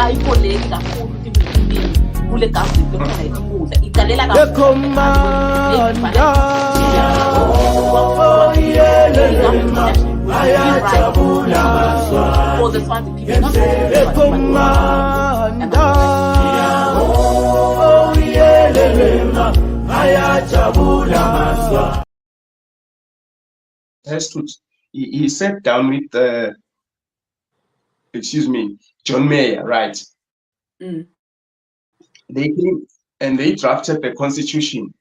ayikoleki kakhulu ukuthi kule government lokhona ikudla icalela for the Swazi people, he sat down with John Mayer, right? They came and they drafted the constitution,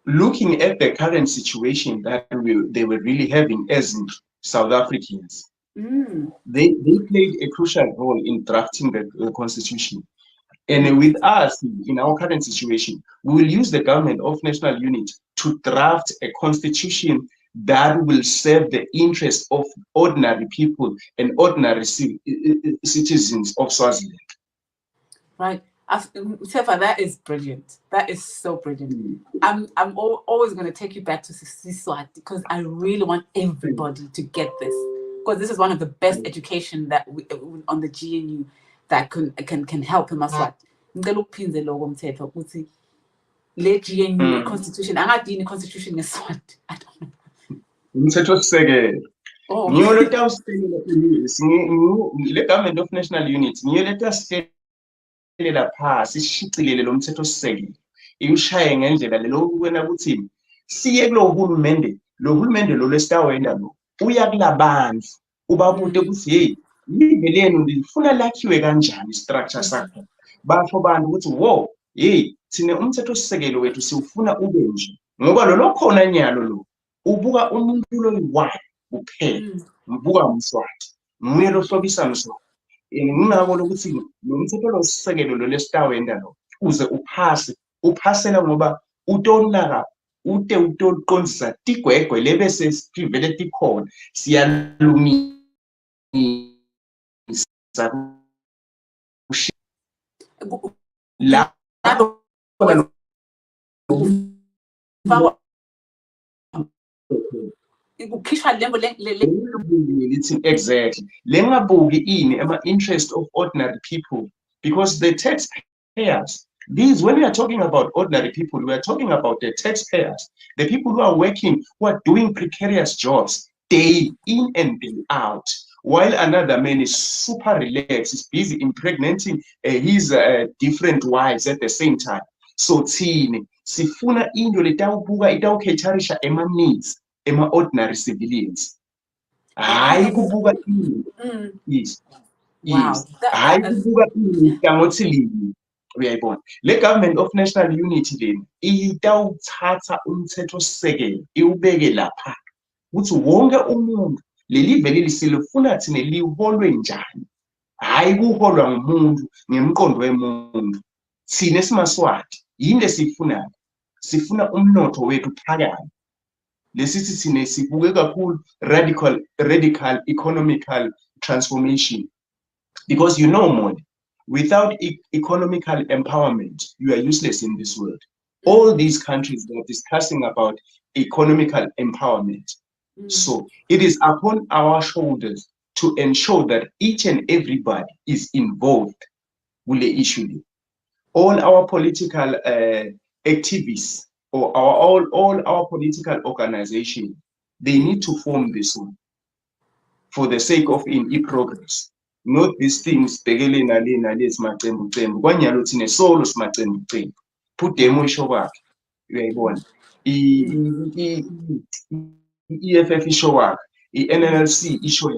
looking at the current situation that they were really having as South Africans. They played a crucial role in drafting the constitution. And with us, in our current situation, we will use the government of national unity to draft a constitution that will serve the interests of ordinary people and ordinary citizens of Swaziland. Right. Sefa, that is brilliant. That is so brilliant. I'm always going to take you back to Siswati because I really want everybody to get this, because this is one of the best education that we on the GNU that can help him as well. Ngicela ukuphindze lokho Mthethwa ukuthi le GNU constitution angadini constitution ngeSwati. I don't know. Umthetho sisekelo. Ngiyo lo tawusisekela le government of national unity ngiyo le tasisekela phasi sishicilele lo mthetho sisekelo. Iushaye ngendlela lelo kwena ukuthi siye kulo hulumende lo lesitawenda lo uya kulabantu ubabute ukuthi hey live lenu lifuna lakhiwe kanjani structure sakho. Basho bantu ukuthi wo hey thina umthetho sisekelo wethu siwufuna ube nje ngoba lo khona nyalo lo ubuka umuntu lo yi-1 kuphela ubuka umswati nguye lo hlobisa umswati ngingako lokuthi lo mthetho lo sisekelo lo lesitawenda lo uze uphasela ngoba utonaka utoliqondisa tigwegwe lebese sivele tikhona siyalungisa la exactly lengabuki ini interest of ordinary people, because the taxpayers, when we are talking about ordinary people, we are talking about the taxpayers, the people who are working, who are doing precarious jobs day in and day out, while another man is super relaxed, is busy impregnating his different wives at the same time. So thini sifuna into letawubuka itawukhetharisha ema needs ema ordinary civilians. Hayi kubuka ini. Yes. Yes. Hayi kubuka ini kangothilini. Uyayibona. Le government of national unity leni itawuthatha umthetho sisekelo iubeke lapha. Ukuthi wonke umuntu leli vele silifuna thina liholwe njani. Hayi kuholwa ngumuntu ngemqondo wemuntu. Thina esimaswati yini esifuna? Sifuna umnotho wethu phakame. Lesithi thina sibuke kakhulu radical economical transformation, because you know more, without economical empowerment you are useless in this world. All these countries that are discussing about economical empowerment. So it is upon our shoulders to ensure that each and everybody is involved with the issue. All our political activists or all our political organizations, they need to form this one for the sake of progress. Not these things put them show EFF issue NLC issue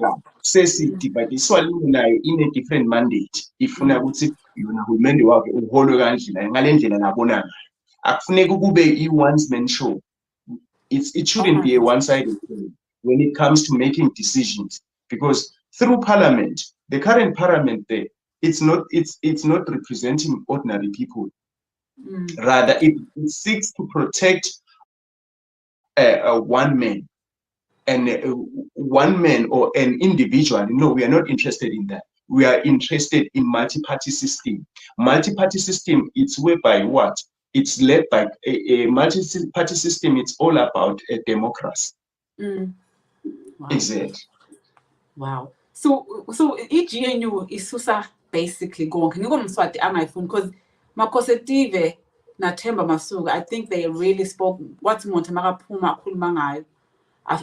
says but this one in a different mandate. If una ukuthi yona hulumende wakhe uholwe kanjena ngalendlela nabona akufuneka kube one-man show. It shouldn't be a one-sided thing when it comes to making decisions, because through parliament, the current parliament there, it's not representing ordinary people. Rather it seeks to protect one man. And one man or an individual. No, we are not interested in that. We are interested in multi-party system. Multi-party system, it's whereby what? It's led by a multi-party system. It's all about a democracy. Wow. Exactly. Wow. So i-GNU isusa basically konke ngingomswati angayifuni because Makhosetive naThemba Masuka, I think they really spoke wathi umuntu makaphuma akhuluma ngayo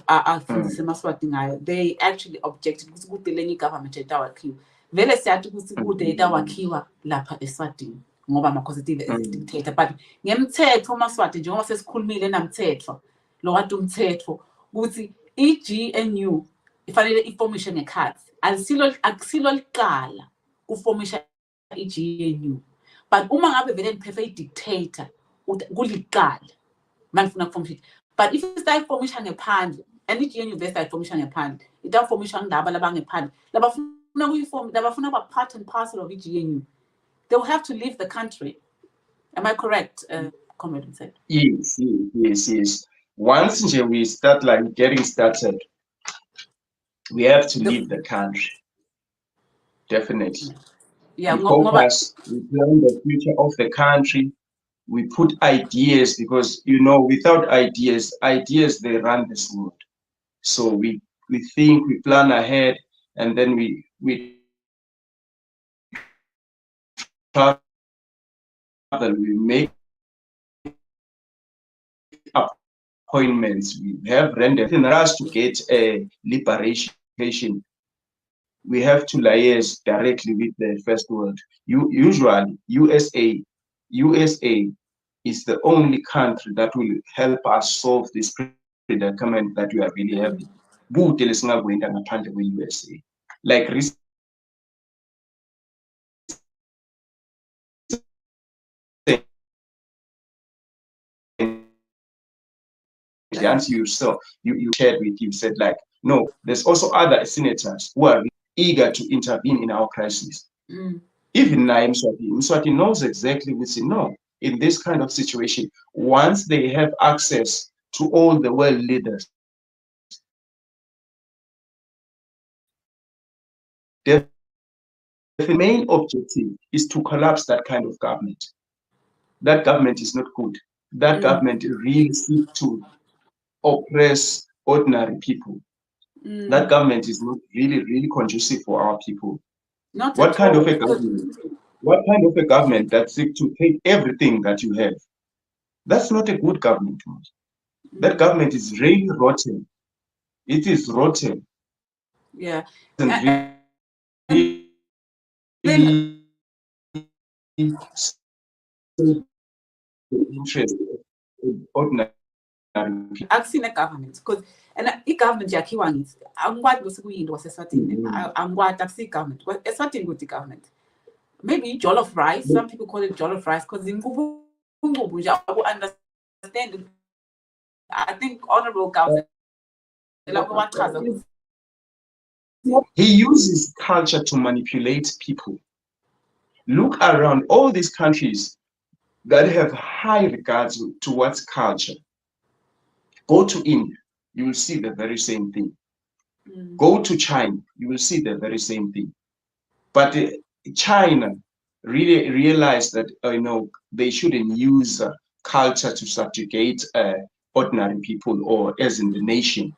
afundise emaswati ngayo, they actually objected ukuthi kude lenye government etawakhiwa vele siyathi ukuthi kude etawakhiwa lapha eSwatini ngoba Makhosetive is dictator, but ngemthetho umaswati njengoba sesikhulumile namthetho lo wadi umthetho ukuthi i-GNU ifanele iformishe ngekhathi akusilo liqala uformisha i-GNU, but uma ngabe vele niphethe i-dictator kuliqala manifuna kuformisha, but if isitayiformisha ngephandle and i-GNU vele sitayiformisha ngephandle itaformisha ngilaba labangephandle labafuna kuba part and parcel of i-GNU, they will have to leave the country. Am I correct, Comrade said? Yes. Once we start like getting started, we have to leave the country. Definitely. Yeah, we focus, we plan the future of the country. We put ideas because without ideas they run this world. So we think, we plan ahead, and then we travel, we make appointments, we have rendered in us to get a liberation. We have to liaise directly with the first world. Usually, USA is the only country that will help us solve this predicament that we are really having. USA. Like recently, you shared with him, said like, no, there's also other senators who are eager to intervene in our crisis. Even now, Mswati knows exactly what no, in this kind of situation, once they have access to all the world leaders, the main objective is to collapse that kind of government. That government is not good. That government really seeks to oppress ordinary people. That government is not really conducive for our people. What kind of a government that seeks to take everything that you have? That's not a good government. That government is really rotten. It is rotten. Yeah. Interest in ordinary people. I've seen a government because i-government yakhiwa ngithi angikwazi ukuthi kuyini waseSwatini. Angikwazi akusi government. eSwatini kuthi government. Maybe jollof rice. Some people call it jollof rice because inqubu nje understand. I think Honorable Gauze he uses culture to manipulate people. Look around all these countries that have high regards towards culture. Go to India, you will see the very same thing. Go to China, you will see the very same thing. But China really realized that they shouldn't use culture to subjugate ordinary people or as in the nation.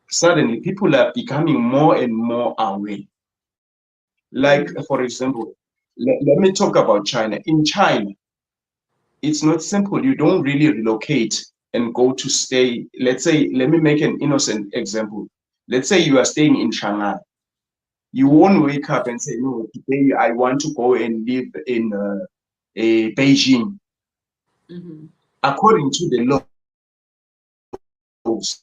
Suddenly, people are becoming more and more aware. Like, for example, let me talk about China. In China, it's not simple. You don't really relocate and go to stay. Let's say, let me make an innocent example. Let's say you are staying in Shanghai. You won't wake up and say, no, today I want to go and live in Beijing. According to the laws,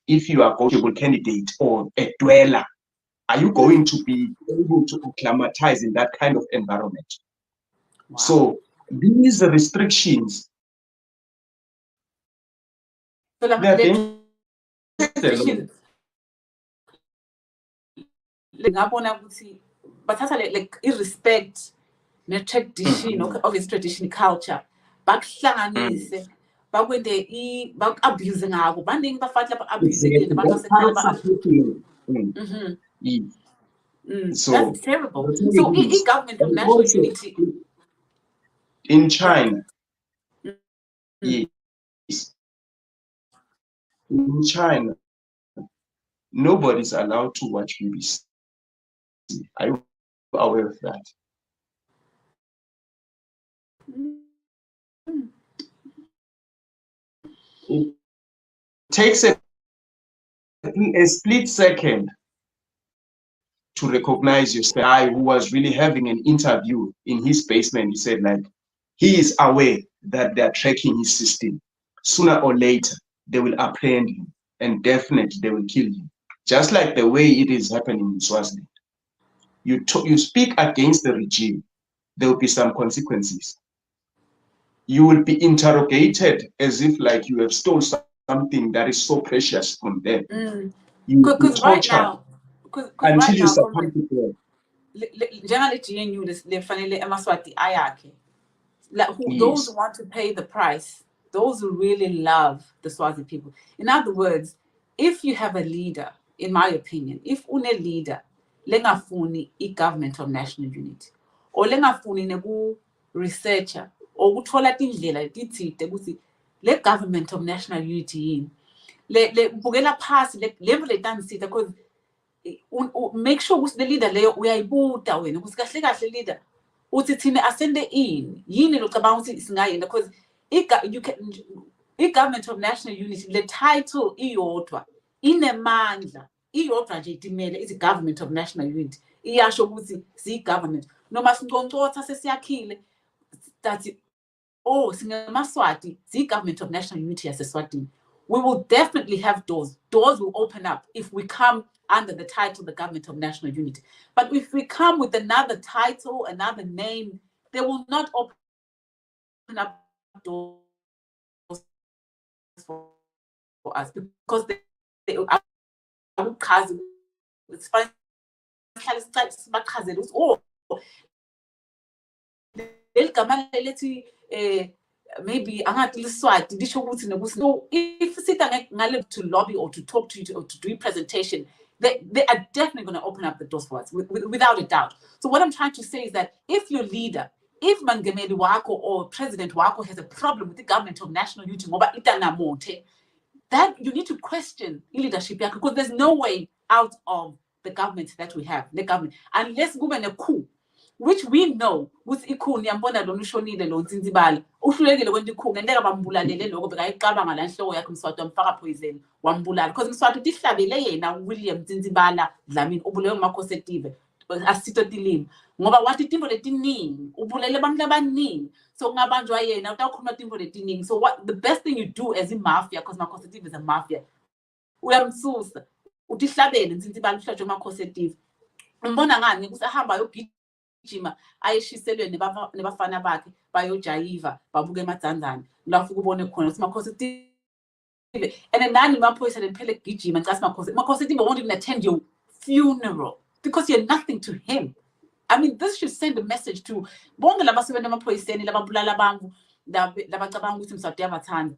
if you are a eligible candidate or a dweller, are you going to be able to acclimatize in that kind of environment? Wow. So these restrictions, bathatha like irrespect ne-tradition obvious tradition culture bakuhlanganise bakwende baku-abuse ngako baningi bafathi lapha-abuse so that's terrible. So i-government of national unity in China, yes, in China, nobody's allowed to watch BBC. Are you aware of that? It takes a split second to recognize your guy who was really having an interview in his basement. He said, like, he is aware that they're tracking his system. Sooner or later, they will apprehend him, and definitely they will kill him. Just like the way it is happening in Swaziland. You speak against the regime, there will be some consequences. You will be interrogated as if like you have stolen something that is so precious from them. You will be Because right tortured now, because until right you now, succumb to them. njengale GNU lefanele emaswati ayakhe, like those who Yes. want to pay the price, those who really love the Swazi people. In other words, if you have a leader, in my opinion, if une leader lengafuni i-government of national unity, or lengafuni neku-researcher, or kutfola tindlela letitsite kutsi le government of national unity yini, le bukela phasi levo letanisita, because make sure ukuthi le leader leyo uyayibuta wena ukuthi kahle kahle leader uthi thina asende ini yini locabanga ukuthi singayenza, because i-government of national unity le title iyodwa inemandla, iyodwa nje itimele ithi government of national unity, iyasho ukuthi siyi-government. Noma sinconcotha sesiyakhile that oh singemaswati siyi-government of national unity yaseswatini, we will definitely have doors. Doors will open up if we come under the title, the government of national unity. But if we come with another title, another name, they will not open up doors for us, because they it's fine. Oh, maybe angathi liswati lisho ukuthi nokuthi. So if sita ngale to lobby or to talk to you or to do presentation, they are definitely going to open up the doors for us without a doubt. So what I'm trying to say is that if your leader, if Mangameli Wako or President Wako has a problem with the government of national unity, ngoba itanamote, that you need to question leadership, because there's no way out of the government that we have, the government, unless kube a coup, which we know with ikhuni yambona lo ushonile lo Nzinzibala uhlulekile kwenta ikhulu ngenteka bambulalele lokho bekayicabanga la nhloko yakhe Mswati wamfaka poison wambulala, because Mswati utihlabele yena William Nzinzibala Dlamini ubulewe ngumakhosetive asito tilimi ngoba wathi timbo letiningi ubulele abantu abaningi, so kungabanjwa yena utawukhuluma timbo letiningi. So what the best thing you do as a mafia, because makhosetive is a mafia, uyamsusa utihlabele Nzinzibala uhlajwe makhosetive. Umbona ngani kusahamba yogijima ayeshiselwe nebafana bakhe bayojayiva babuke emadzanzana la ufike ubone khona ukuthi makhosetive, and then nani maphoyisa lemphele kugijima ngicasi makhosetive won't even attend your funeral because you're nothing to him. I mean, this should send a message to bonke labasebenza emaphoyiseni lababulala abantu labacabanga ukuthi Mswati uyabathanda.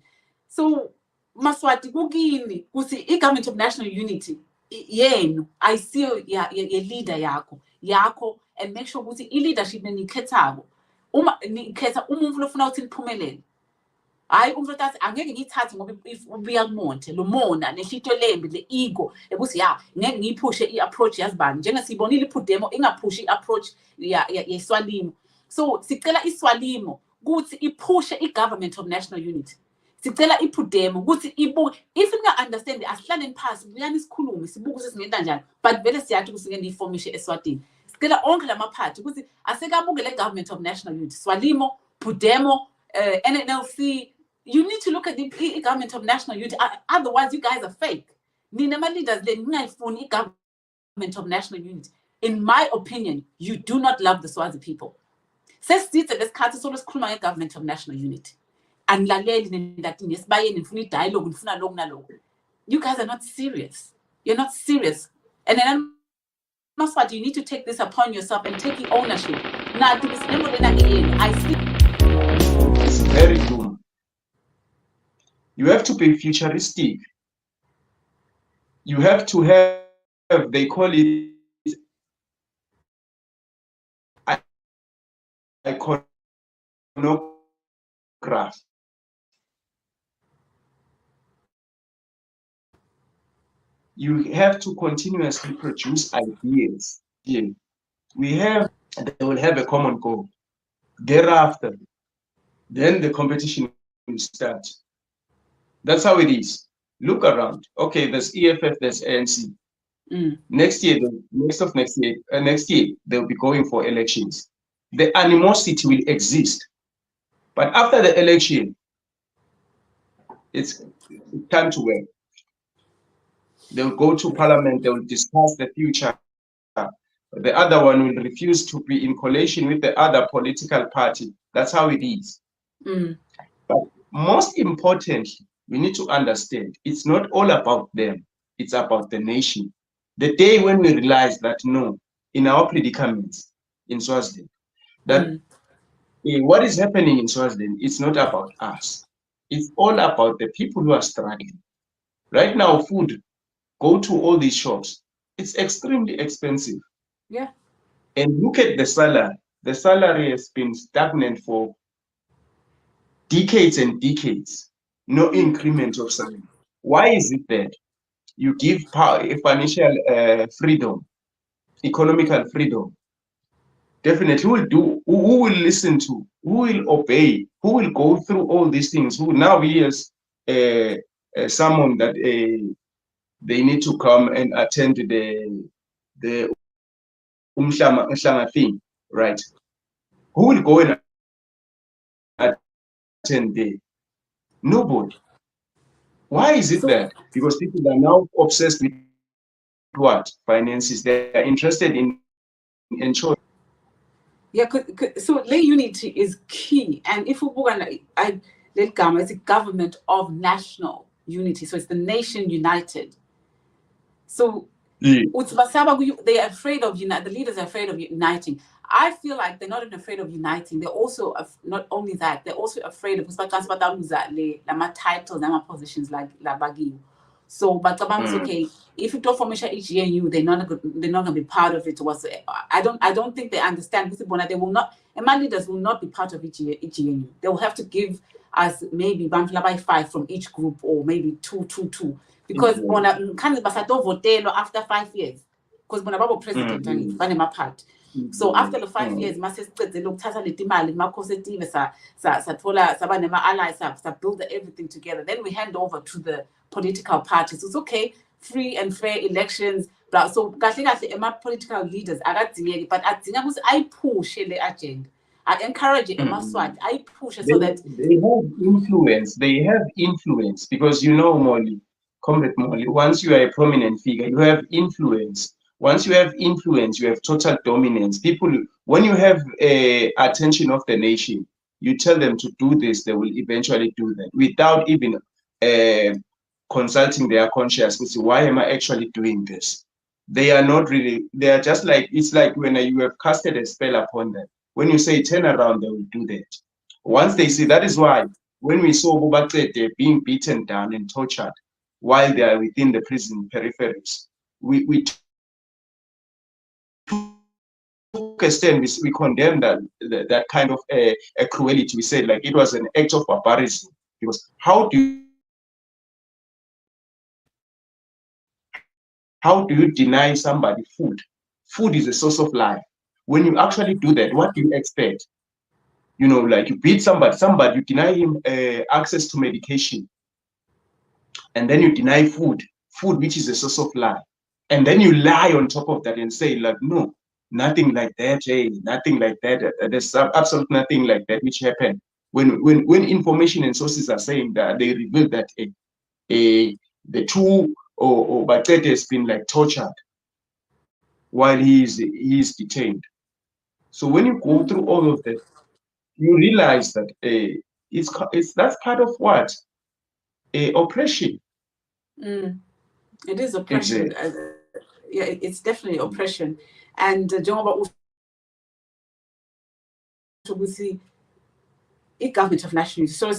So Maswati kukini kuthi i-government of national unity yenu ayisiyo ye-leader yakho, and make sure ukuthi i-leadership nenikhethako uma nikhetha umuntu lofuna ukuthi niphumelele, hayi umuntu othi angeke ngiyithathe ngoba ubuya kumonte lo mona nehlito lembi le-ego ekuthi ngeke ngiyiphushe i-approach yazibani njengesiyibonile iphudemo ingaphushi i-approach yeswalimo. So sicela iswalimo ukuthi iphushe i-government of national unity, sicela iphudemo ukuthi ibuke, if ninga-understand asihlaleni phasi buyani sikhulume sibuke ukuthi singenta njani, but vele siyathi ukuthi singene ifomishe eswatini. Sicela onke lamaphathi ukuthi asekabuke le government of national unity, swalimo, phudemo, NNLC. You need to look at the government of national unity. Otherwise, you guys are fake. Nina leaders, government of national unity. In my opinion, you do not love the Swazi people. Says let's cut us all government of national unity. And dialogue, you guys are not serious. You're not serious. And then Maswati, you need to take this upon yourself and take ownership. Now, I see. It's very good. You have to be futuristic. You have to have, they call it iconography. you have to continuously produce ideas. Yeah. They will have a common goal. Thereafter, then the competition will start. That's how it is. Look around. Okay, there's EFF, there's ANC. Next year, next year, they'll be going for elections. The animosity will exist. But after the election, it's time to work. They'll go to parliament, they'll discuss the future. The other one will refuse to be in coalition with the other political party. That's how it is. But most importantly, we need to understand it's not all about them, it's about the nation. The day when we realize that no, in our predicaments in Swaziland, that what is happening in Swaziland, it's not about us. It's all about the people who are struggling. Right now, food, go to all these shops, it's extremely expensive. Yeah. And look at the salary. The salary has been stagnant for decades and decades. No increment of salary. Why is it that you give financial freedom, economical freedom? Definitely, who will listen to, who will obey, who will go through all these things? Who now hears someone that they need to come and attend to the umhlanga thing, right? Who will go and attend there? Nobody. Why is it that? Because people are now obsessed with what? Finances. They are interested in ensuring. Yeah, so the unity is key. And if we're going to, it's a government of national unity. So it's the nation united. So they are afraid of the leaders are afraid of uniting. I feel like they're not even afraid of uniting. They're also not only that, they're also afraid of titles and positions like Labagi. So, but okay, if you talk for GNU, they're not gonna be part of it. I don't think they understand. They will not. And my leaders will not be part of GNU. They will have to give us maybe 5 from each group, or maybe two. Because after 5 years, because babo president part. So after the 5 years, masesicedile ukuthatha leti mali kumakhosetive sathola saba nema-allies build everything together. Then we hand over to the political parties. It's okay, free and fair elections. So kahle kahle political leaders akadingeki, but adinga ukuthi ayiphushe le agenda. I encourage emaswati ayiphushe so that they have influence. They have influence because Molly, Comrade Molly, once you are a prominent figure, you have influence. Once you have influence, you have total dominance. People, when you have attention of the nation, you tell them to do this, they will eventually do that without even consulting their conscience. Why am I actually doing this? They are not really, they are just like, it's like when you have casted a spell upon them. When you say turn around, they will do that. Once they see, that is why when we saw Bobacete being beaten down and tortured while they are within the prison peripheries, we took a stand, we condemned that kind of cruelty. We said like it was an act of barbarism, because how do you deny somebody food? Food is a source of life. When you actually do that, what do you expect? Like you beat somebody, you deny him access to medication, and then you deny food, which is a source of life, and then you lie on top of that and say like, no, nothing like that, nothing like that. There's absolutely nothing like that which happened. When information and sources are saying that, they reveal that the two or Bacete has been like tortured while he is detained. So when you go through all of that, you realize that it's that's part of what oppression. It is oppression. Yeah, it's definitely oppression. And government of national unity. So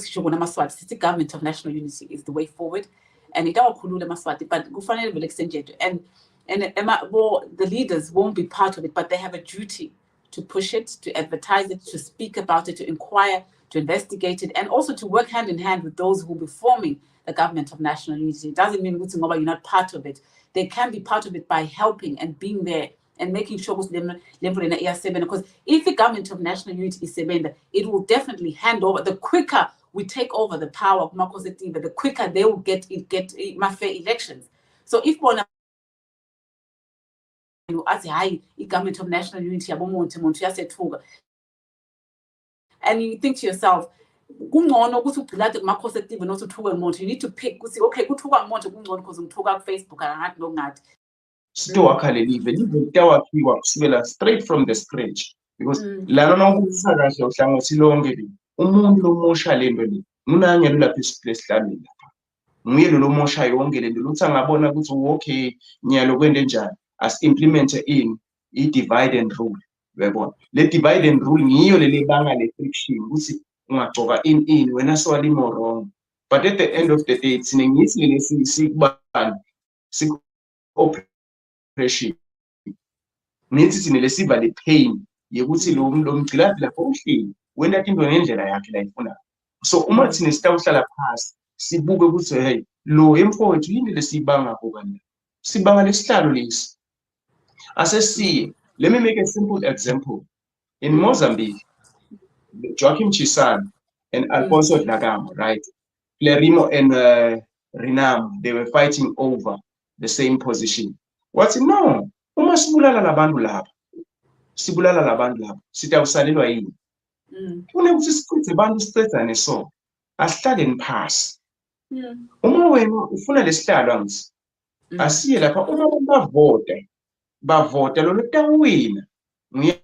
government of national unity is the way forward. And it all Maswati, but will extend it. And the leaders won't be part of it, but they have a duty to push it, to advertise it, to speak about it, to inquire, to investigate it, and also to work hand in hand with those who will be forming the government of national unity. It doesn't mean you're not part of it. they can be part of it by helping and being there and making sure because if the government of national unity is sebenza, it will definitely hand over. The quicker we take over the power of the quicker they will get fair elections. So if bona athi hayi i-government of national unity yabomonti muntu yasethuka, and you think to yourself, kungcono ukuthi ugcilade kumakhosi active nothi uthuke umuntu, you need to pick ukuthi okay kuthuka umuntu kungcono because ngithuka ku-Facebook angathi nokungathi sitowakha live litawakhiwa kusukela straight from the scratch, because lana nokubusa kahle uhlangothi lonke le umuntu lomosha lento le ngunangelo lapha esihlabeni lapha, nguye lo lomosha yonke lento luthi angabona ukuthi okay nyalo kwende njani, as-implement i-divide and rule. Uyabona le divide and rule ngiyo le banga le friction ukuthi ungagcoka in wena swalimo wrong, but at the end of the day thina ngithi le sikubani oppression nithi thina lesiba le pain yekuthi lo mgciladi lapho uhleli wena into ngendlela yakhe la ifuna. So uma thina sitawuhlala phansi sibuke ukuthi hey lo emfowethu yini lesibanga kokanye sibanga lesihlalo lesi asesiye. Let me make a simple example. In Mozambique, Joaquim Chissano and Alfonso Dhlakama, right? Frelimo and Renamo, they were fighting over the same position. What's it? No, uma sibulala labantu laba, sitawusalelwa yini? Kunokuthi sichithe abantu sicedzane so, asihlale phasi. Uma wena ufuna lesihlalo angithi, asiye lapha uma abantu bavota lo lotawina. Mina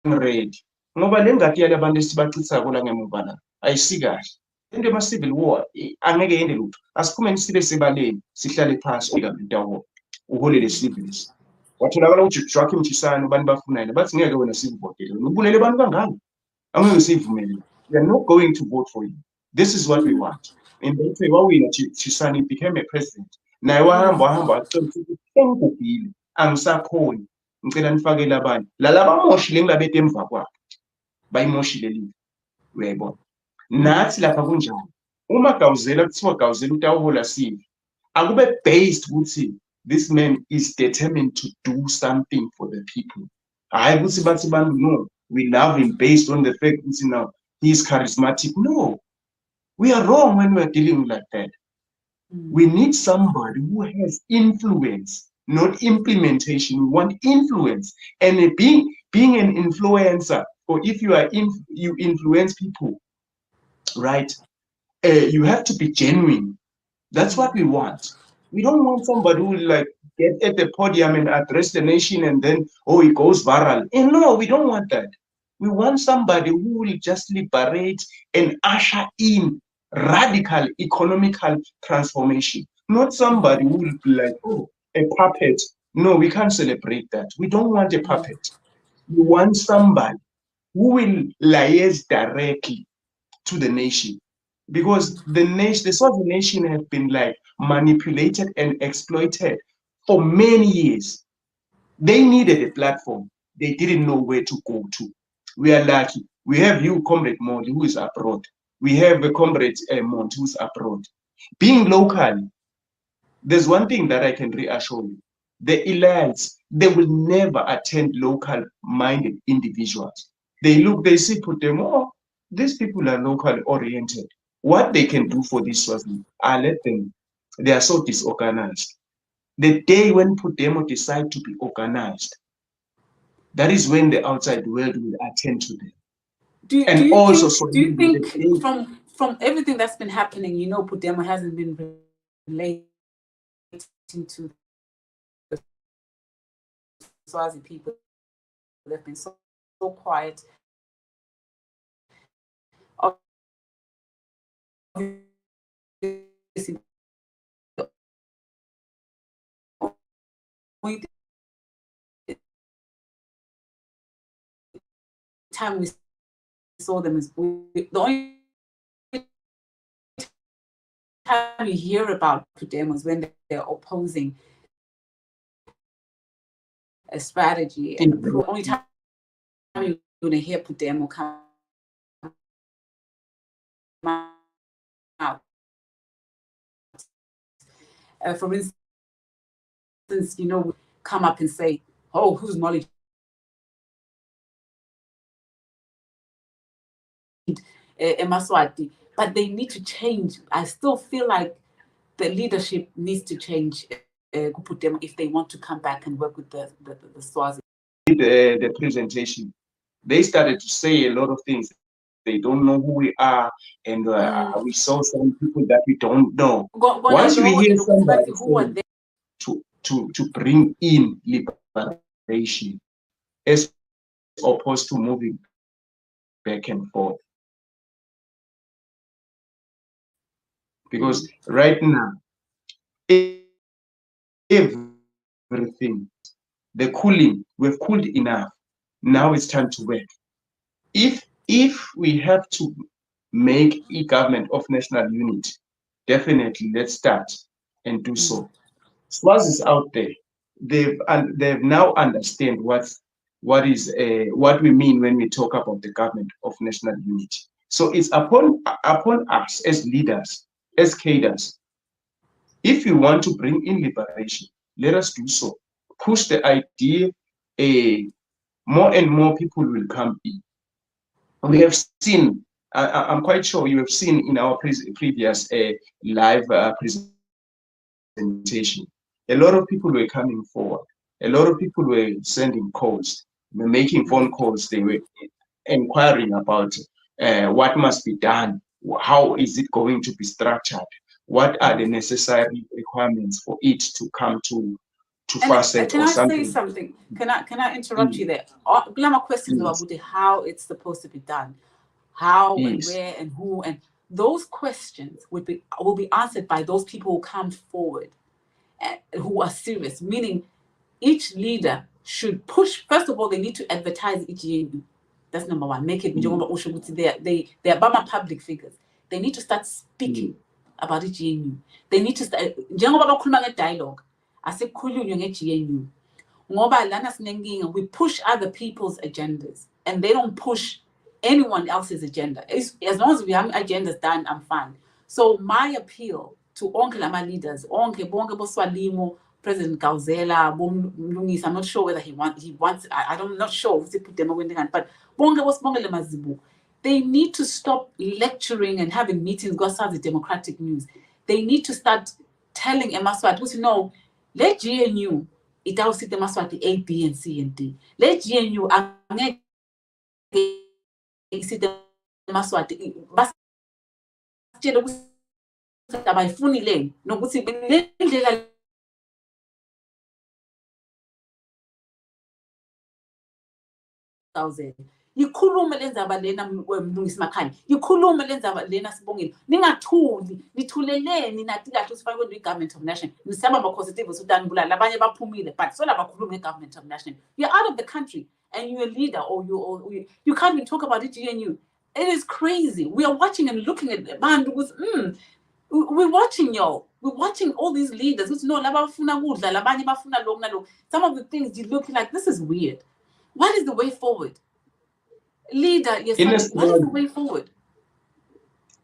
ready ngoba lengati yale abantu esibachitha kola ngemuva la ayisikahle into ema civil war angeke yende lutho, asiphumeni sibe sebaleni sihlale phansi ngitawo uholele civils. Watholakala uJoaquim Chissano abantu bafunayina bathi ngeke wena sivotele ubulele abantu kangaka angeke sivumele, we are not going to vote for you, this is what we want. And they say wawina Chissano became a president naye wahamba acela ukuthi engubhile angisakhoni ngicela nifakele abanye lalabamoshile ngilabethe emva kwakhe bayimoshile live. Uyayibona nathi lapha kunjani uma Gawuzela kuthiwa Gawuzela utawuhola sivi akube based ukuthi this man is determined to do something for the people, hayi ukuthi bathi bantu no we love him based on the fact that now he is charismatic. No, we are wrong when we are dealing like that. We need somebody who has influence, not implementation. We want influence, and being an influencer, or if you are you influence people, right? You have to be genuine. That's what we want. We don't want somebody who will like get at the podium and address the nation and then it goes viral. And no, we don't want that. We want somebody who will just liberate and usher in radical economical transformation, not somebody who will be like, a puppet. No, we can't celebrate that. We don't want a puppet. We want somebody who will liaise directly to the nation, because the Swazi nation have been like manipulated and exploited for many years. They needed a platform. They didn't know where to go to. We are lucky. We have you, Comrade Mondi, who is abroad. We have a Comrade Mont, who's abroad. Being local, there's one thing that I can reassure you. The elites, they will never attend local-minded individuals. They see, put them, these people are local-oriented. What they can do for this Swazi, let them. They are so disorganized. The day when Pudemo decide to be organized, that is when the outside world will attend to them. Do you think from everything that's been happening, Pudemo hasn't been relating to the Swazi people? They've been so quiet. Time we saw them is the only time you hear about them was when they're opposing a strategy, and the only time you're going to hear Pudemo come out. For instance, come up and say, oh, whose knowledge Emaswati, but they need to change. I still feel like the leadership needs to change if they want to come back and work with the Swazi. The presentation, they started to say a lot of things. They don't know who we are, and we saw some people that we don't know. Once you hear somebody saying to bring in liberation as opposed to moving back and forth. Because right now, everything, the cooling, we've cooled enough. Now it's time to work. If we have to make a government of national unity, definitely let's start and do so. SWAS is out there. They've now understand what we mean when we talk about the government of national unity. So it's upon us as leaders, as cadres. If we want to bring in liberation, let us do so. Push the idea. More and more people will come in. We have seen. I'm quite sure you have seen in our previous live presentation. A lot of people were coming forward. A lot of people were sending calls, making phone calls. They were inquiring about what must be done. How is it going to be structured? What are the necessary requirements for it to come to facet or something? Can I say something? Can I interrupt you there? Glama questions about how it's supposed to be done, how and where and who, and those questions will be answered by those people who come forward, who are serious. Meaning, each leader should push. First of all, they need to advertise EGNU. That's number one. Make it they are Bama public figures. They need to start speaking about EGNU. They need to start dialogue. Asekukhulunywe nge-GNU. Ngoba lana sinenkinga, we push other people's agendas and they don't push anyone else's agenda. As long as we have agendas done, I'm fine. So my appeal to onke lama leaders, bonke boSwalimo, President Gauzela, Lungisa, I'm not sure whether he wants I'm not sure if they put them away in the hand, but they need to stop lecturing and having meetings, go start the democratic news. They need to start telling Emaswati, let GNU, it also the Emaswati A, B, and C, and D. Let GNU, the Emaswati, yikhulume le ndzaba lena Mlungisi Makhanya, yikhulume le ndzaba lena Sibongile, ningathuli, nithuleleni nathi kahle usifake kwento i-government of national. Nisaba ama-positive usutanibulala, abanye baphumile, but sola bakhulume nge-government of national. You're out of the country and you're a leader, or you can't even talk about it GNU. It is crazy. We are watching and looking at bantu with we're watching y'all. We're watching all these leaders. Some of the things you look like, this is weird. What is the way forward? Leader, yes, what is the way forward?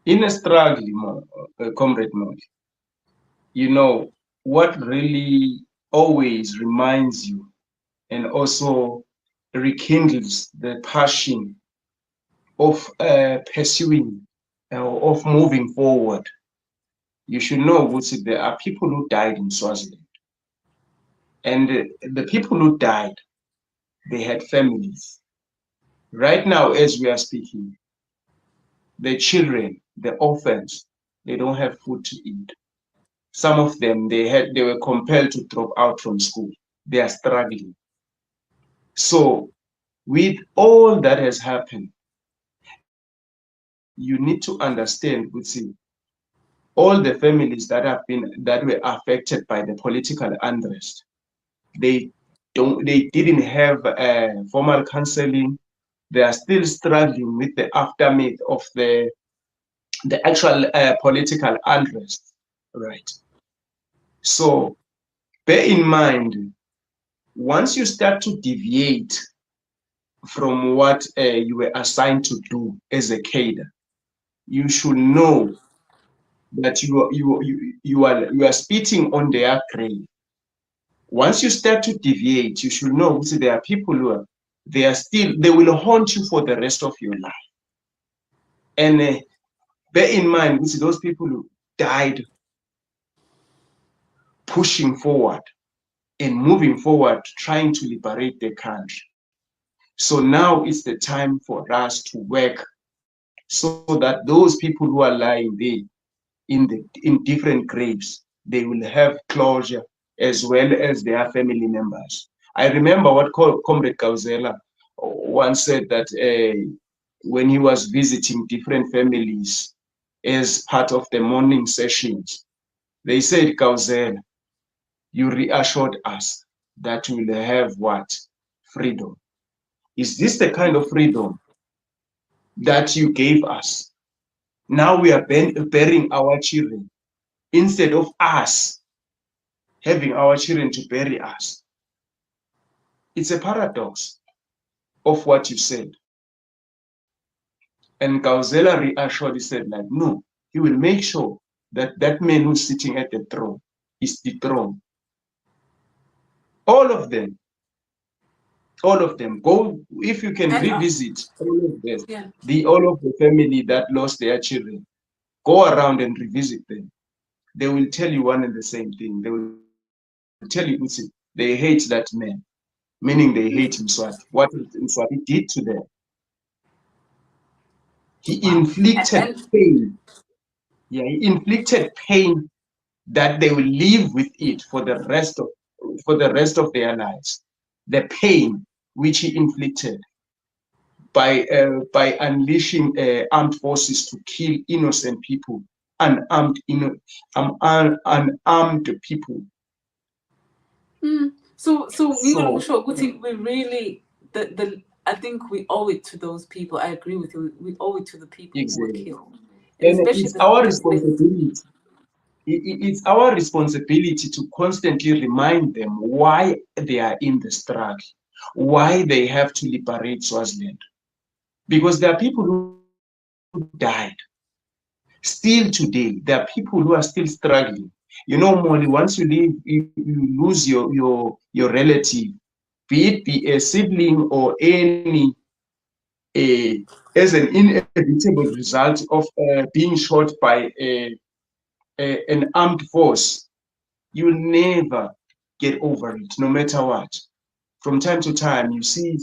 In a struggle, Comrade Modi, what really always reminds you and also rekindles the passion of pursuing, of moving forward. You should know, Wutsi, there are people who died in Swaziland. And the people who died, they had families. Right now, as we are speaking, the children, the orphans, they don't have food to eat. Some of them, they were compelled to drop out from school. They are struggling. So with all that has happened, you need to understand, Wutsi, all the families that were affected by the political unrest, they didn't have formal counseling. They are still struggling with the aftermath of the actual political unrest, right? So bear in mind, once you start to deviate from what you were assigned to do as a cadre. You should know that you are spitting on their grave. Once you start to deviate, you should know there are people who are they will haunt you for the rest of your life. And bear in mind, those people who died pushing forward and moving forward, trying to liberate the country. So now is the time for us to work so that those people who are lying there in different graves, they will have closure as well as their family members. I remember what Comrade Kauzela once said that when he was visiting different families as part of the morning sessions, they said, Kauzela, you reassured us that we will have what? Freedom. Is this the kind of freedom that you gave us? Now we are burying our children instead of us having our children to bury us. It's a paradox of what you said. And Gauzela reassured, he said, like, no, he will make sure that that man who's sitting at the throne is dethroned. All of them. Go, if you can revisit all of them, all of the family that lost their children, go around and revisit them. They will tell you one and the same thing. They will tell you, they hate that man, meaning they hate Mswati. What Mswati did to them. He inflicted pain. Yeah, he inflicted pain that they will live with it for the rest of their lives. The pain which he inflicted by unleashing armed forces to kill innocent people, unarmed people. So we really I think we owe it to those people. I agree with you. We owe it to the people who were killed, and especially it's our responsibility. It's our responsibility to constantly remind them why they are in the struggle, why they have to liberate Swaziland. Because there are people who died. Still today, there are people who are still struggling. Molly, once you leave, you lose your relative, be it a sibling or any, as an inevitable result of being shot by an armed force, you will never get over it, no matter what. From time to time, you see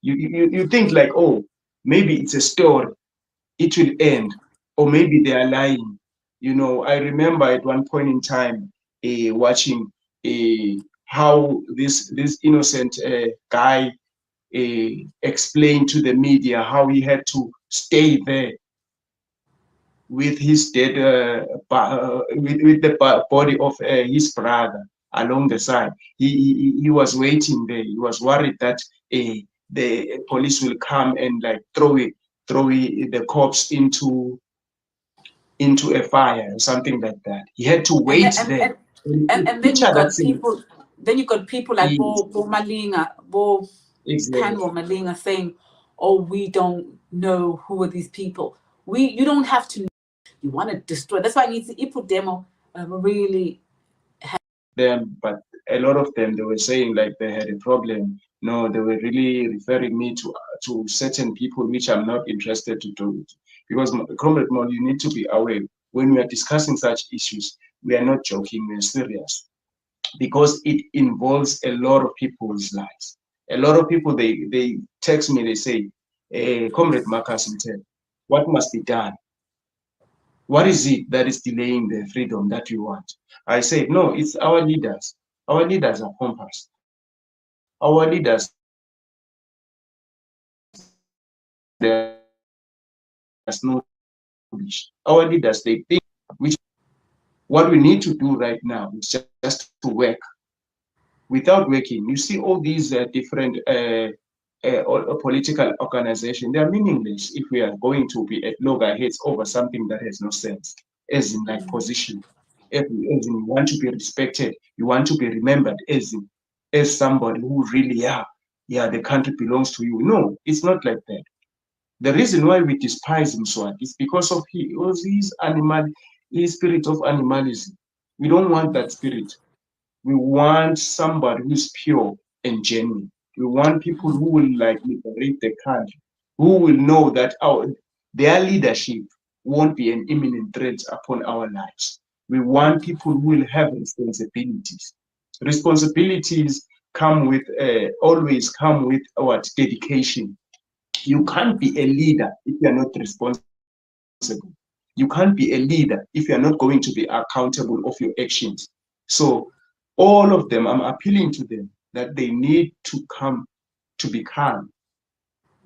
you think like, oh, maybe it's a story, it will end, or maybe they are lying. I remember at one point in time watching how this innocent guy explained to the media how he had to stay there with his dead, with the body of his brother along the side. He was waiting there. He was worried that the police will come and like throw the corpse into a fire or something like that. He had to wait there. And then you got people. Then you got people like Bo Malinga, Bo Panwo Malinga saying, "Oh, we don't know who are these people. You don't have to. You want to destroy. That's why I need to input demo really." Them, but a lot of them, they were saying like they had a problem. No, they were really referring me to certain people which I'm not interested to do it. Because, Comrade Mo, you need to be aware, when we are discussing such issues, we are not joking, we are serious. Because it involves a lot of people's lives. A lot of people, they text me, they say, Comrade Marcus, what must be done? What is it that is delaying the freedom that we want? I said, no, it's our leaders. Our leaders are compass. Our leaders, there's no wish. Our leaders, they think which what we need to do right now is just to work. Without working, you see all these different political organizations, they are meaningless if we are going to be at loggerheads over something that has no sense, as in like position. As in you want to be respected, you want to be remembered as somebody who really are. yeah, the country belongs to you. No, it's not like that. The reason why we despise Mswati is because of his spirit of animalism. We don't want that spirit. We want somebody who's pure and genuine. We want people who will like liberate the country, who will know that their leadership won't be an imminent threat upon our lives. We want people who will have responsibilities. Responsibilities always come with what dedication. You can't be a leader if you are not responsible. You can't be a leader if you are not going to be accountable of your actions. So all of them, I'm appealing to them that they need to come to be calm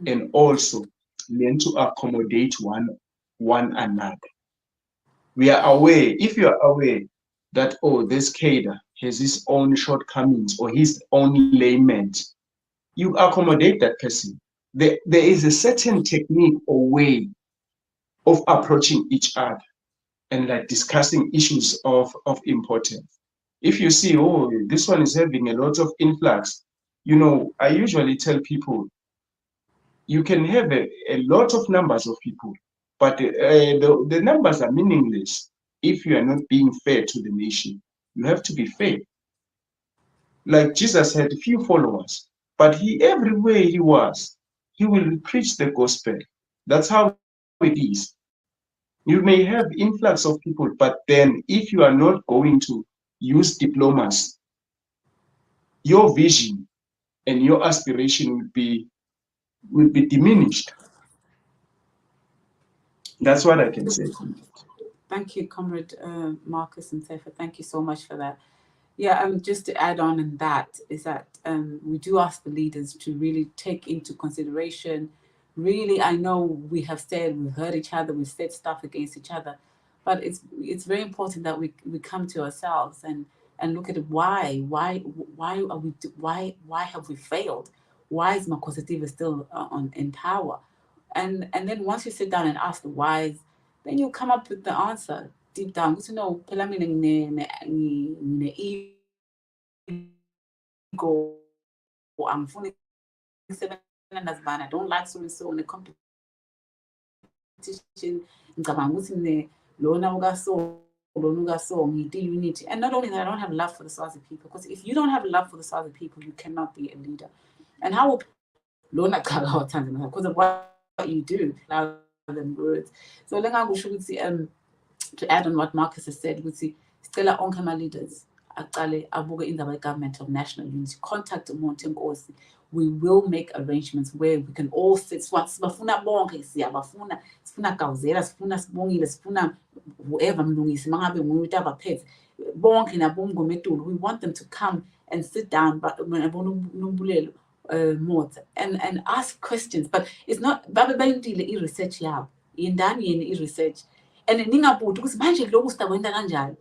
and also learn to accommodate one another. We are aware, if you are aware that, oh, this cadre has his own shortcomings or his own lament, you accommodate that person. There is a certain technique or way of approaching each other and like discussing issues of importance. If you see, oh, this one is having a lot of influx, I usually tell people you can have a lot of numbers of people, but the numbers are meaningless if you are not being fair to the nation. You have to be fair. Like Jesus had few followers, but everywhere he was, he will preach the gospel. That's how it is. You may have influx of people, but then if you are not going to use diplomas, your vision and your aspiration will be diminished. That's what I can say. Thank you, Comrade Marcus and Sefa. Thank you so much for that. Yeah, just to add on in that is that we do ask the leaders to really take into consideration. Really, I know we've heard each other, we've said stuff against each other, but it's very important that we come to ourselves and look at why have we failed? Why is Makositiva still in power? And then once you sit down and ask the whys, then you come up with the answer deep down. Because phela mina ego, angifuni ukusebenza nazibani, I don't like so and so in the competition. Ngicabanga ukuthi lona ukaso unity. And not only that, I don't have love for the Swazi people. Because if you don't have love for the Swazi people, you cannot be a leader. And how will lona because of what you do, louder than words. So to add on what Marcus has said, sicela onke ama-leaders aqale abuke indaba government of national unity, contact umuntu enkosi. We will make arrangements where we can all sit. Sibafuna bonke, sifuna Kawuzela, sifuna Sibongile, sifuna whoever mlungisi mangabe ngumuntu abaphethe bonke nabomngometulu. We want them to come and sit down and ask questions. But it's not babe bayintile i-research yabo yindani yini i-research and ningabuthi ukuthi manje lokhu sitakwenza kanjani.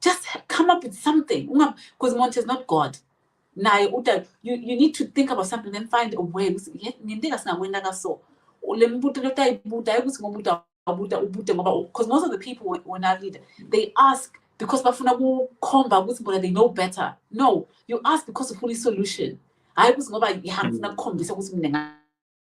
Just come up with something because Monte is not God. Now you need to think about something and find a way because most of the people when I lead, they ask because they know better. No, you ask because of fully solution. I was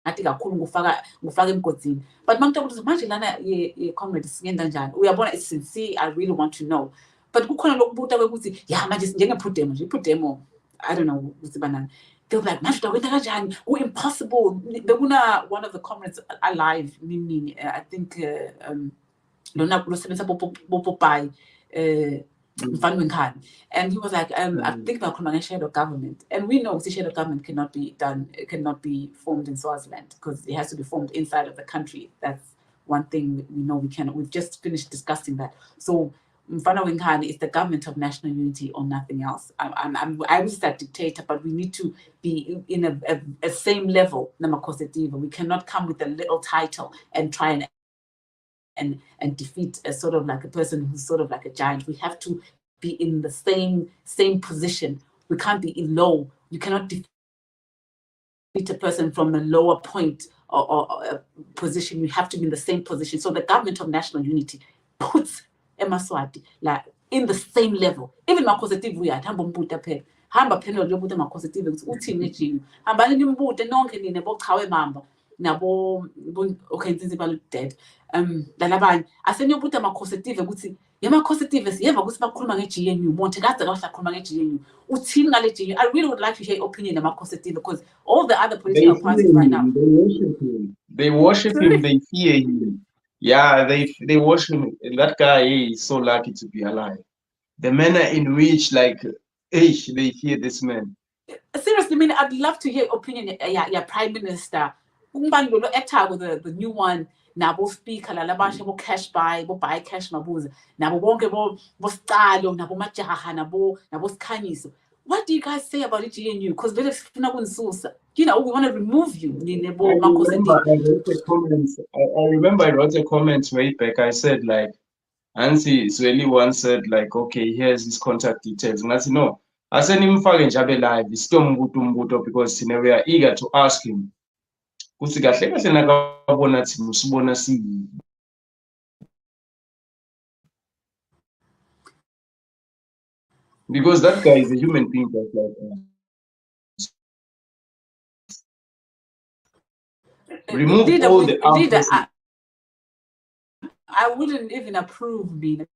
ngathi kakhulu ngufaka emgodini, but mangithola ukuthi manje lana ye-comrade singenza njani, uyabona it's sincere, I really want to know. But kukhona lokubuta kwekuthi ya manje njenge-prudemo nje i-prudemo, I don't know ukuthi banani, they'll be like manje utakwenza kanjani, impossible. Bekuna one of the comrades alive nini I think lona losebenza bopopai and he was like, I think about a shadow government, and we know the shadow government cannot be formed in Swaziland because it has to be formed inside of the country. That's one thing we know we cannot. We've just finished discussing that. So Mfana Wingani is the government of national unity or nothing else. I was that dictator, but we need to be in a same level. We cannot come with a little title and try and defeat a sort of like a person who's sort of like a giant. We have to be in the same position. We can't be in low. You cannot defeat a person from a lower point or a position. You have to be in the same position. So the government of national unity puts Emaswati like in the same level. Even Makositive we are hamba phela nje ubuthi ama-causative ukuthi uthini ngeGNU hambani nimbude nonke nina bochawe mamba nabo okay nsinzi balu dead lalabanye aseniyobuthi ama-causative ukuthi yama-causative siyeva ukuthi bakhuluma nge-GNU monte kade kahle akhuluma nge-GNU uthini ngale GNU. I really would like to hear your opinion ama-causative because all the other political parties right now they worship him, they fear him. Yeah, they worship him. That guy is so lucky to be alive. The manner in which like they fear this man. Seriously, I mean, I'd love to hear your opinion. Yeah, Prime Minister. Actor with the new one. Nabo speaker la labasha bo cash buy cash mabuza. Nabo bonke bo stalo nabo majaha nabo skhanyiso. What do you guys say about the GNU? Because vele sifuna kunisusa. You know, we want to remove you. I remember I wrote a comment way back. I said like Nancy Sweli once said like, okay, here's his contact details. And I said, no, I said nimfake nje abe live, still mbuto because we are eager to ask him. Kuthi kahle kahle nakabona thina usibona siyi. Because that guy is a human being just like us. Remove all the I wouldn't even approve being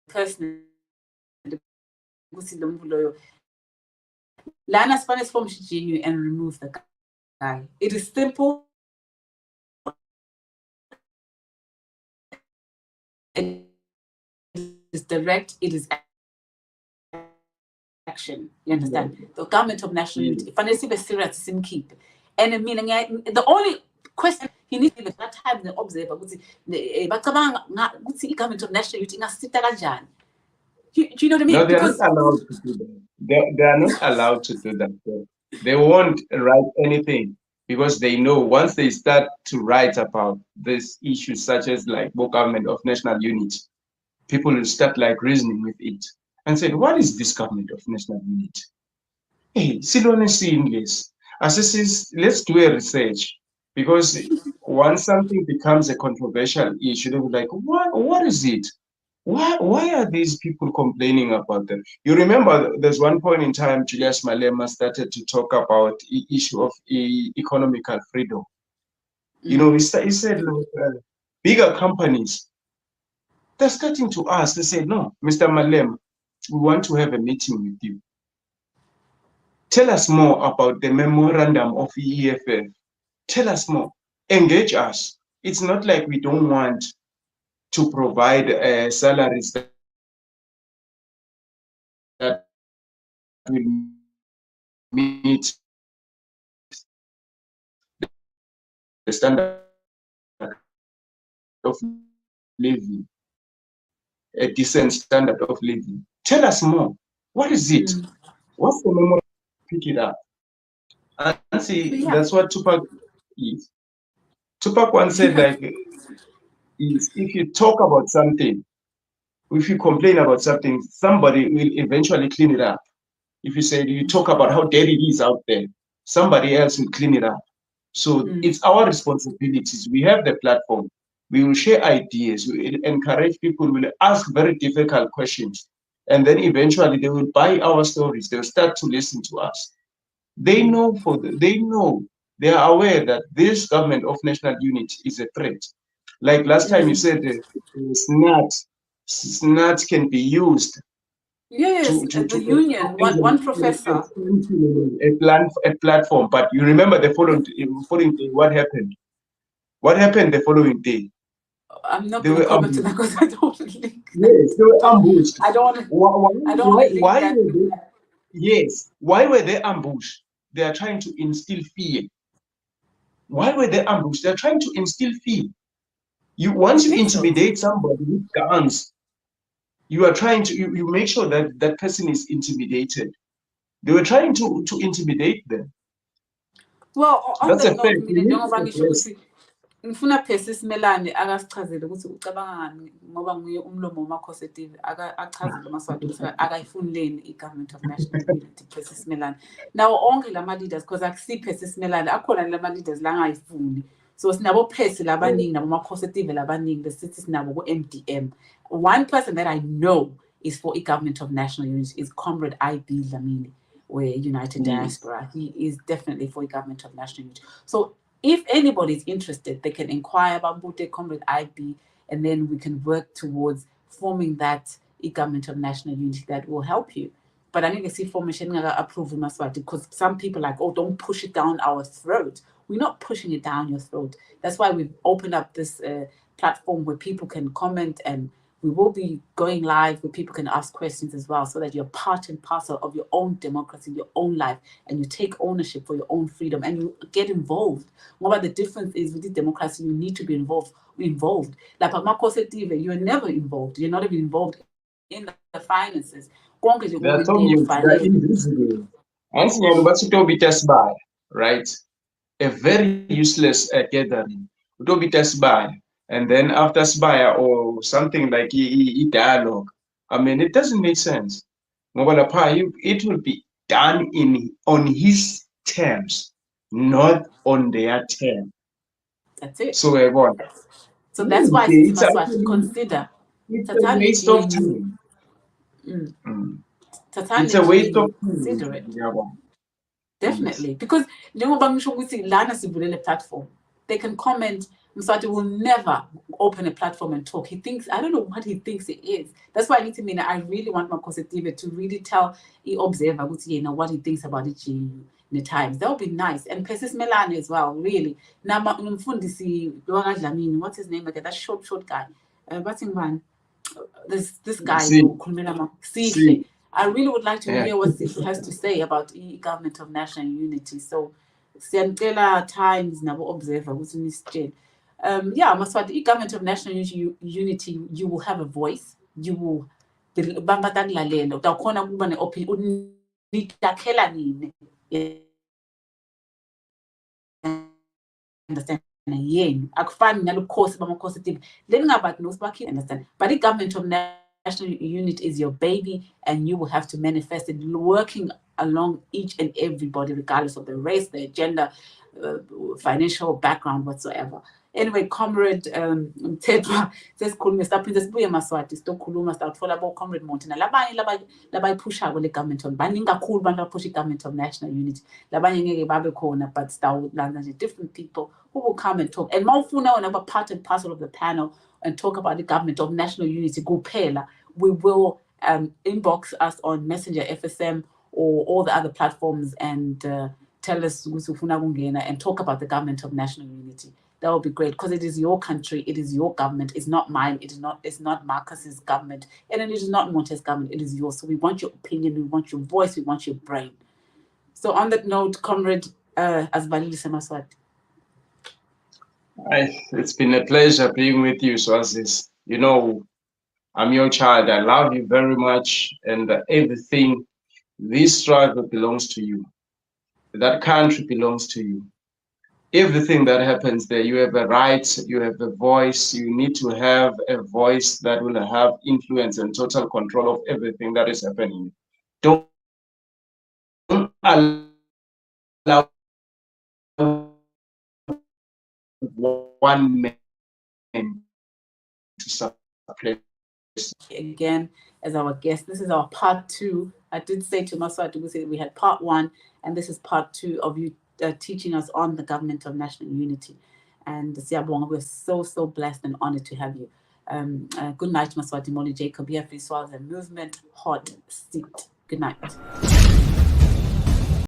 personally. Lana Spanish form GNU and remove the guy. It is simple. It is direct. It is action. You understand? Yeah. The government of national unity. If I see the serious sim keep, and I mean, the only question he needs to that time the observer would say, but the government of national unity do you know what I mean? No, they are not allowed to do that. They are not allowed to do that. They won't write anything because they know once they start to write about this issues such as like government of national unity, people will start like reasoning with it and said, what is this government of national unity? Hey, Silone English. Let's do a research because once something becomes a controversial issue, they will be like, what is it? Why are these people complaining about them? You remember there's one point in time Julius Malema started to talk about the issue of economical freedom. You know, he said bigger companies, they're starting to ask, they say, no, Mr. Malema, we want to have a meeting with you. Tell us more about the memorandum of EFF. Tell us more. Engage us. It's not like we don't want to provide salaries that will meet the standard of living, a decent standard of living. Tell us more. What is it? What's the memory? Pick it up. And see, that's what Tupac is. Tupac once said, like, if you talk about something, if you complain about something, somebody will eventually clean it up. If you say you talk about how dirty it is out there, somebody else will clean it up. So it's our responsibilities. We have the platform. We will share ideas. We will encourage people. We will ask very difficult questions. And then eventually they will buy our stories. They'll start to listen to us. They know they are aware that this government of national unity is a threat. Like last time you said, SNAT can be used. Yes, the union, one professor. A platform, but you remember the following day, what happened? What happened the following day? I'm not going to comment to that because I don't want to link. Yes, they were ambushed. I don't want to why were they? Yes, why were they ambushed? They are trying to instill fear. Why were they ambushed? They're trying to instill fear. Once you intimidate somebody with guns, you are trying to you make sure that that person is intimidated. They were trying to intimidate them. Well, on that note, ngifuna phela Simelane akasichazele ukuthi ucabanga ngani ngoba nguye umlomo wama-causative achazele amaswati ukuthi akayifunileni i-government of national unity phela Simelane. Nawo onke lama-leaders because akusi phela Simelane akhona lama-leaders la angayifuni. So sinabo phesi labaningi nabo ama-causative labaningi besithi sinabo ku-MDM. One person that I know is for e-government of national unity, is Comrade IB Lamini, where United Diaspora. He is definitely for e-government of national unity. So if anybody is interested, they can inquire about Mbute Comrade IB, and then we can work towards forming that e-government of national unity that will help you. But I need to see formation approve Maswati, because some people are like, oh, don't push it down our throat. We're not pushing it down your throat. That's why we've opened up this platform where people can comment, and we will be going live where people can ask questions as well, so that you're part and parcel of your own democracy, your own life, and you take ownership for your own freedom and you get involved. What the difference is with the democracy, you need to be involved. Like you're never involved. You're not even involved in the finances. They're talking, they're invisible. And right? A very useless gathering. Utobi Tasbaya. And then after Sbaya or something like dialogue. I mean, it doesn't make sense. It will be done on his terms, not on their terms. That's it. So everyone. So that's why it's consider. It's a waste of time. It's a waste of time. Consider it. Definitely. Yes. Because the platform, they can comment. Mswati will never open a platform and talk. He thinks, I don't know what he thinks it is. That's why I really want Makosetive to really tell the observer what he thinks about it in the times. That would be nice. And Pesis Melane as well, really. Now, what's his name again? That short guy. This guy, Sihle. I really would like to hear what Sihle has to say about the government of national unity. So, Siantela times nabo observer who's Miss Maswati, the government of national unity, you will have a voice. You will understand yenu akufani nalukhosi bamakhosi understand, but the government of national unit is your baby, and you will have to manifest it working along each and everybody, regardless of the race, their gender, financial background whatsoever. Anyway, Comrade Tedra says Mr. Princess Buya Maswati Stokuluma Statfola Comrade Montina Labai Pusha with the government on Baninga cool banda push government of national unity. Labani Babe Corner, but still different people who will come and talk. And Maufuna and other part and parcel of the panel and talk about the government of national unity. Gupela. We will inbox us on Messenger FSM or all the other platforms and tell us and talk about the government of national unity. That would be great, because it is your country, it is your government, it's not mine, it's not Marcus's government, and it is not Monte's government, it is yours. So we want your opinion, we want your voice, we want your brain. So on that note, Comrade Azbalili Semaswati. It's been a pleasure being with you, Swazis. I'm your child. I love you very much, and everything. This struggle belongs to you. That country belongs to you. Everything that happens there, you have a right, you have a voice. You need to have a voice that will have influence and total control of everything that is happening. Don't allow one man to suppress. Again, as our guest, this is our part 2. I did say to Maswati, we had part 1, and this is part 2 of you teaching us on the government of national unity. And Siyabonga, we're so blessed and honored to have you. Good night, Maswati Moli Jacob, here for Swaz and Movement Hot Seat. Good night.